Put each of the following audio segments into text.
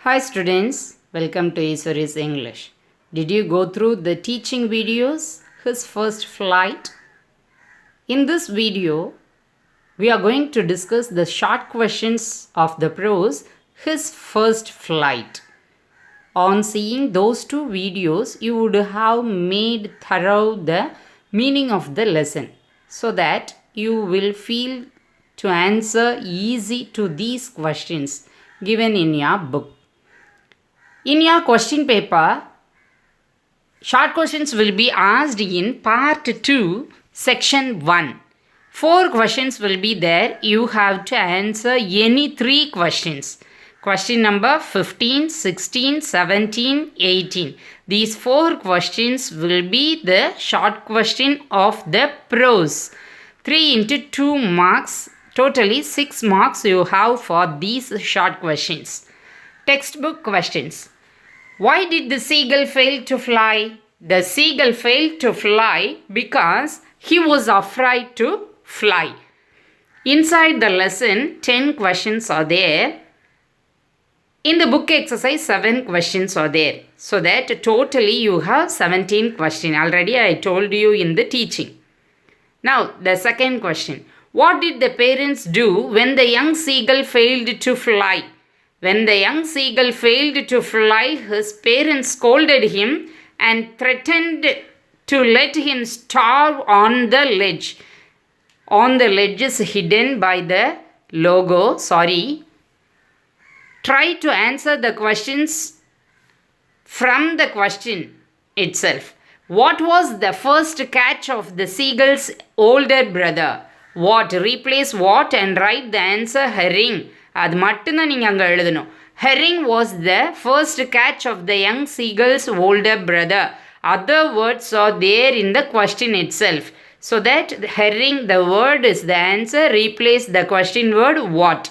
Hi students, welcome to Iswari's English. Did you go through the teaching videos, his first flight? In this video, we are going to discuss the short questions of the prose, his first flight. On seeing those two videos, you would have made thorough the meaning of the lesson so that you will feel to answer easy to these questions given in your book. In your question paper, short questions will be asked in part 2, section 1. 4 questions will be there. You have to answer any 3 questions. Question number 15, 16, 17, 18. These 4 questions will be the short question of the prose. 3 into 2 marks. Totally 6 marks you have for these short questions. Textbook questions. Why did the seagull fail to fly? The seagull failed to fly because he was afraid to fly. Inside the lesson, 10 questions are there. In the book exercise, 7 questions are there. So that totally you have 17 questions. Already I told you in the teaching. Now, the second question. What did the parents do when the young seagull failed to fly? When the young seagull failed to fly, his parents scolded him and threatened to let him starve on the ledge. On the ledges hidden by the logo. Try to answer the questions from the question itself. What was the first catch of the seagull's older brother? What? Replace what and write the answer herring. அது மட்டும்தான் நீங்கள் அங்கே எழுதணும். Herring was the first catch of the young seagull's older brother. Other words are there in the question itself. So that herring, the word is the answer. Replace the question word what.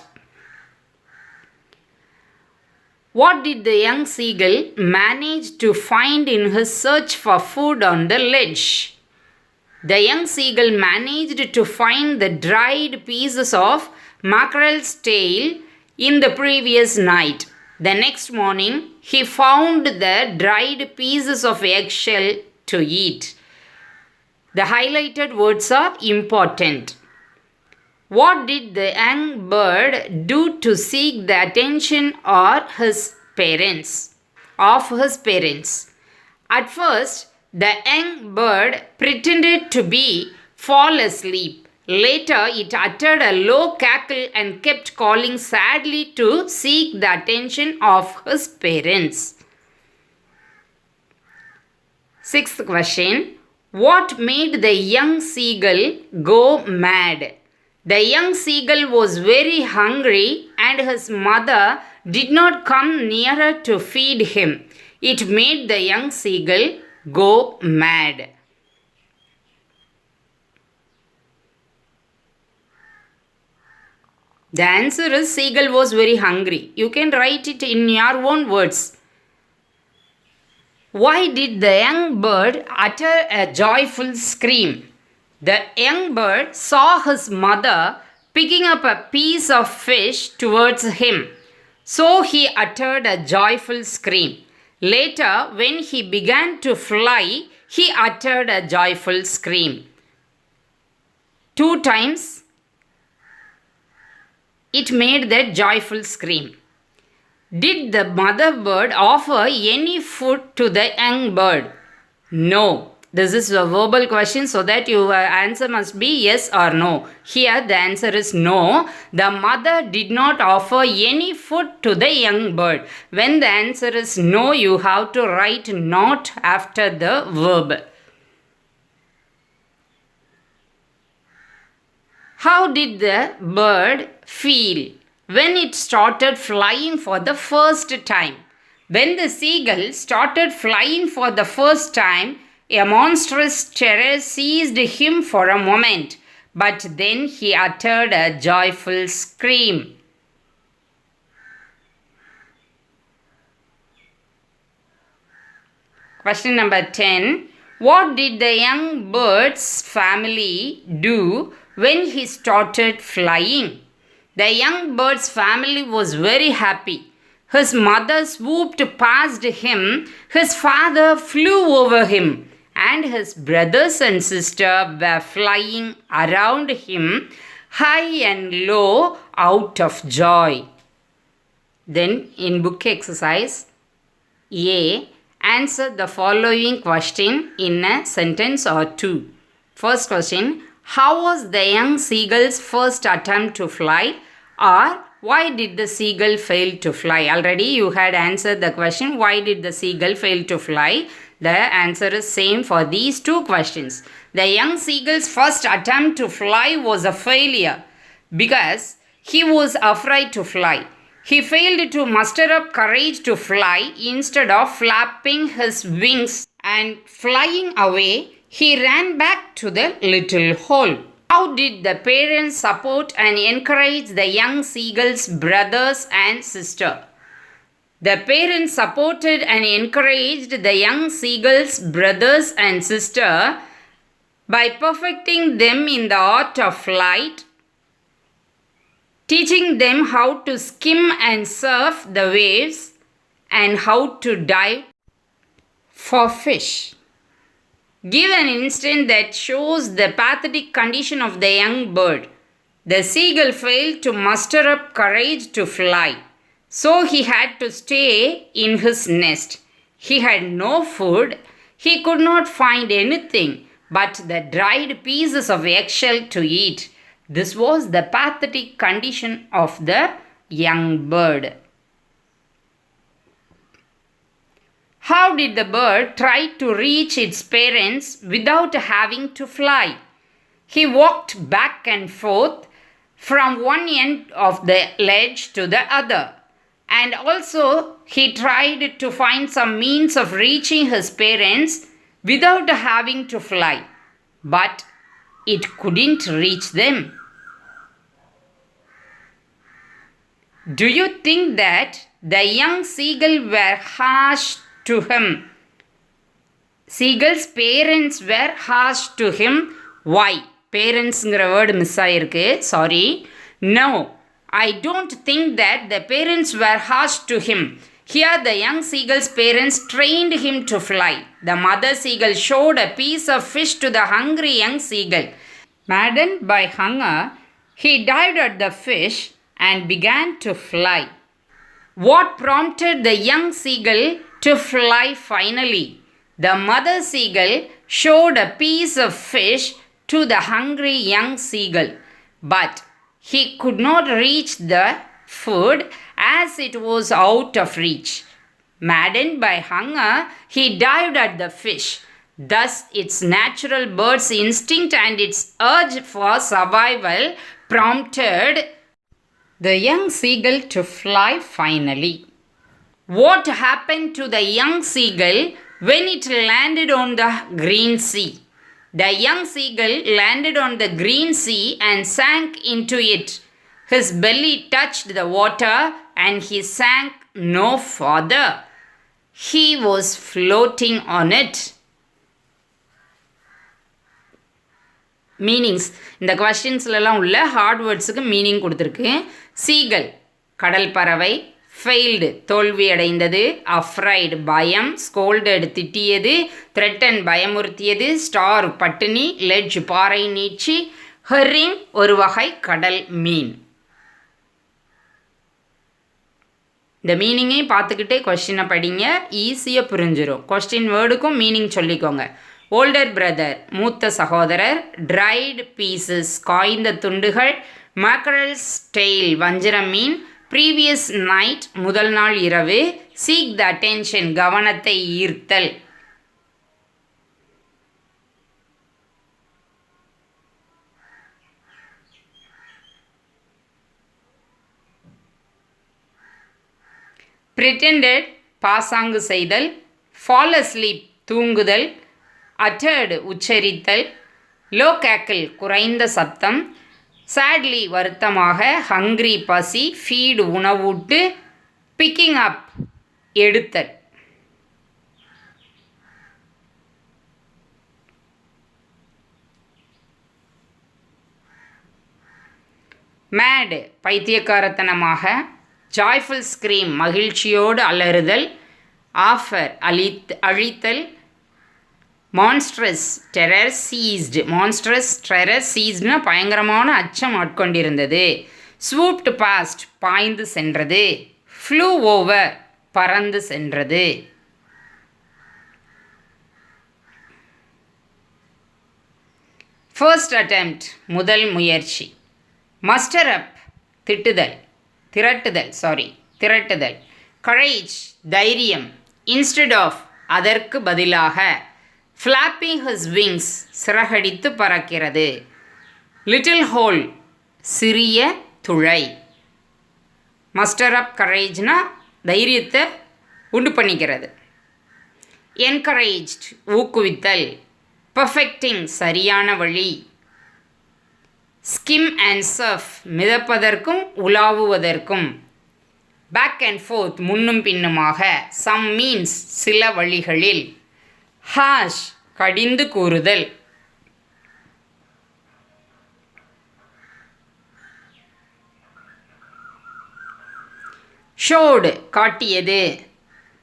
What did the young seagull manage to find in his search for food on the ledge? The young seagull managed to find the dried pieces of mackerel's tail in the previous night. The next morning, he found the dried pieces of eggshell to eat. The highlighted words are important. What did the young bird do to seek the attention of his parents? At first, the young bird pretended to fall asleep. Later, it uttered a low cackle and kept calling sadly to seek the attention of his parents. Sixth question. What made the young seagull go mad? The young seagull was very hungry and his mother did not come nearer to feed him. It made the young seagull go mad. The answer is seagull was very hungry. You can write it in your own words. Why did the young bird utter a joyful scream? The young bird saw his mother picking up a piece of fish towards him. So he uttered a joyful scream. Later, when he began to fly, he uttered a joyful scream. 2 times it made that joyful scream. Did the mother bird offer any food to the young bird? No. This is a verbal question, so that your answer must be yes or no. Here the answer is no. The mother did not offer any food to the young bird. When the answer is no, you have to write not after the verb. How did the bird feel when it started flying for the first time? When the seagull started flying for the first time, a monstrous terror seized him for a moment, but then he uttered a joyful scream. Question number 10. What did the young bird's family do when he started flying? The young bird's family was very happy. His mother swooped past him, his father flew over him, and his brothers and sisters were flying around him, high and low, out of joy. Then, in book exercise A, answer the following question in a sentence or two. First question, how was the young seagull's first attempt to fly? Or why did the seagull fail to fly? Already you had answered the question, why did the seagull fail to fly? The answer is same for these two questions. The young seagull's first attempt to fly was a failure because he was afraid to fly. He failed to muster up courage to fly. Instead of flapping his wings and flying away, he ran back to the little hole. How did the parents support and encourage the young seagull's brothers and sister? The parents supported and encouraged the young seagull's brothers and sister by perfecting them in the art of flight, teaching them how to skim and surf the waves and how to dive for fish. Give an instance that shows the pathetic condition of the young bird. The seagull failed to muster up courage to fly, so he had to stay in his nest. He had no food. He could not find anything but the dried pieces of eggshell to eat. This was the pathetic condition of the young bird. How did the bird try to reach its parents without having to fly? He walked back and forth from one end of the ledge to the other. And also he tried to find some means of reaching his parents without having to fly. But it couldn't reach them. Do you think that the young seagull were harsh to him? Seagull's parents were harsh to him. Why? Parents word miss aayirukku. Sorry. No, I don't think that the parents were harsh to him. Here the young seagull's parents trained him to fly. The mother seagull showed a piece of fish to the hungry young seagull. Maddened by hunger, he dived at the fish and began to fly. What prompted the young seagull to fly finally? The mother seagull showed a piece of fish to the hungry young seagull, but he could not reach the food as it was out of reach. Maddened by hunger, he dived at the fish. Thus, its natural bird's instinct and its urge for survival prompted the young seagull to fly finally. What happened to the young seagull when it landed on the green sea? The young seagull landed on the green sea and sank into it. His belly touched the water and he sank no further. He was floating on it. Meanings. இந்த questions-லலாம் உள்ள hard words-க்கு meaning கொடுத்திருக்கு. Seagull, கடல் பறவை. Failed, தோல்வி அடைந்தது. Afraid, பயம். Scolded, திட்டியது. Threatened, பயமுறுத்தியது. Star, பட்டினி. Ledge, பாறை நீட்சி. Herring, ஒரு வகை கடல் மீன். இந்த மீனிங்கை பார்த்துக்கிட்டே கொஸ்டினை படிங்க, ஈஸியாக புரிஞ்சிடும். கொஸ்டின் வேர்டுக்கும் மீனிங் சொல்லிக்கோங்க. ஓல்டர் பிரதர், மூத்த சகோதரர். ட்ரைடு பீசஸ், காய்ந்த துண்டுகள். மேக்கரல்ஸ் டெய்ல், வஞ்சிர மீன். ப்ரீவியஸ் நைட், முதல் நாள் இரவு. சீக் த அட்டென்ஷன், கவனத்தை ஈர்த்தல். pretended, பாசாங்கு செய்தல். fall asleep, தூங்குதல். uttered, உச்சரித்தல். low cackle, குறைந்த சத்தம். sadly, வருத்தமாக. hungry, பசி. feed, உணவூட்டு. picking up, எடுத்தல். mad, பைத்தியக்காரத்தனமாக. joyful scream மகிழ்ச்சியோடு அலறுதல், offer அழித்தல், monstrous terror seized, monstrous terror seizedனா பயங்கரமான அச்சம் ஆட்கொண்டிருந்தது, swooped past பாய்ந்து சென்றது, flew over பறந்து சென்றது. First attempt முதல் முயற்சி. muster up திரட்டுதல். courage தைரியம். instead of அதற்கு பதிலாக. flapping his wings சிறகடித்து பறக்கிறது. little hole சிறிய துளை. muster up courageனா தைரியத்தை உண்டு பண்ணிக்கிறது. encouraged ஊக்குவித்தல். perfecting சரியான வழி. skim and surf மிதப்பதற்கும் உலாவுவதற்கும். back and forth முன்னும் பின்னுமாக. some means சில வழிகளில். harsh கடிந்து கூறுதல். showed காட்டியது.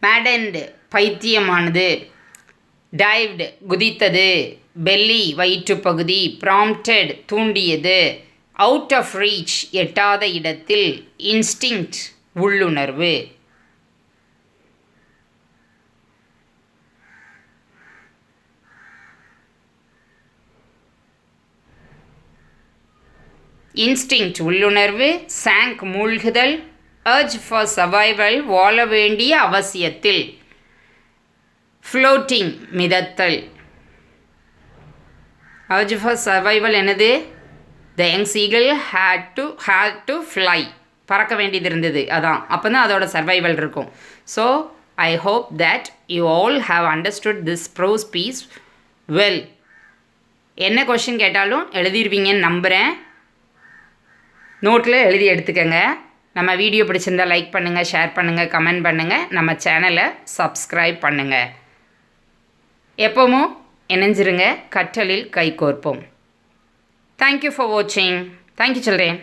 maddened பைத்தியமானது. dived குதித்தது. belly வயிற்றுப்பகுதி. prompted தூண்டியது. out of reach எட்டாத இடத்தில். instinct உள்ளுணர்வு. instinct உள்ளுணர்வு. sank மூழ்குதல். urge for survival வாழ வேண்டிய அவசியத்தில். floating மிதத்தல். urge for survival என்னது? the young seagull had to fly பறக்க வேண்டியது இருந்தது, அதான் அப்போ தான் அதோட சர்வைவல் இருக்கும். So I hope that you all have understood this prose piece well. என்ன கொஷின் கேட்டாலும் எழுதிடுவீங்கன்னு நம்புகிறேன். நோட்டில் எழுதி எடுத்துக்கங்க. நம்ம வீடியோ பிடிச்சிருந்தால் லைக் பண்ணுங்கள், ஷேர் பண்ணுங்கள், கமெண்ட் பண்ணுங்கள், நம்ம சேனலை சப்ஸ்கிரைப் பண்ணுங்கள். எப்போவும் இணைஞ்சிருங்க. கற்றலில் கைகோர்ப்போம். தேங்க்யூ ஃபார் வாட்சிங். Thank you children.